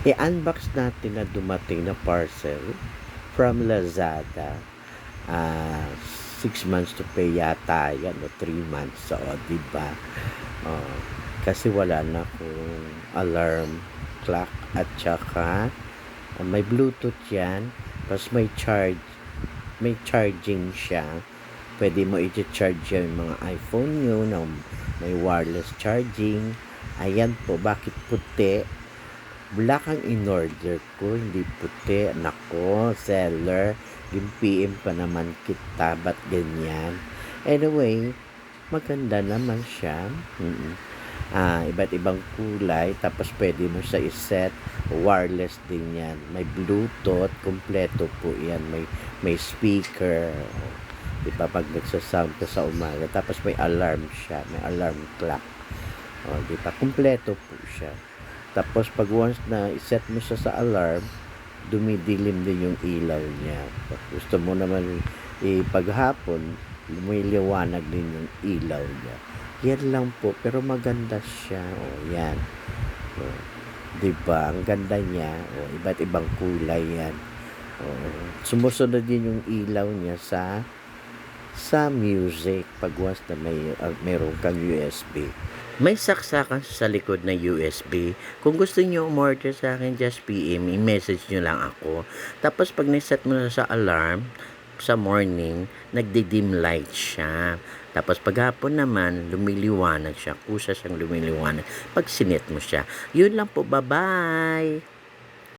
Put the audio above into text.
I-unbox natin na dumating na parcel from Lazada. 6 months to pay yata yan o 3 months. So, diba? Oh, kasi wala na akong alarm clock at saka may Bluetooth yan. Tapos may charging siya. Pwede mo i-charge yung mga iPhone nyo na may wireless charging. Ayan po, bakit puti? Black ang in-order ko, hindi puti. Nako, seller, yung PM pa naman kita, ba't ganyan? Anyway, maganda naman siya. Iba't ibang kulay, tapos pwede mo siya iset. Wireless din yan. May Bluetooth, kompleto po yan. May speaker. Diba, pag nagsasound ka sa umaga. Tapos may alarm siya, may alarm clock. Diba, kompleto po siya. Tapos pag once na iset mo siya sa alarm, dumidilim din yung ilaw niya. Pag gusto mo naman paghapon, lumiliwanag din yung ilaw niya. Yan lang po, pero maganda siya. Yan. Diba? Ang ganda niya. Iba't ibang kulay yan. Sumusunod din yung ilaw niya sa music pag once na mayroon kang USB. May saksakan sa likod na USB. Kung gusto niyo umorder sa akin, just PM, i-message nyo lang ako. Tapos pag niset mo na sa alarm, sa morning, nagdi-dim light siya. Tapos paghapon naman, lumiliwanag siya. Kusa siyang lumiliwanag pag sinet mo siya. Yun lang po, bye-bye!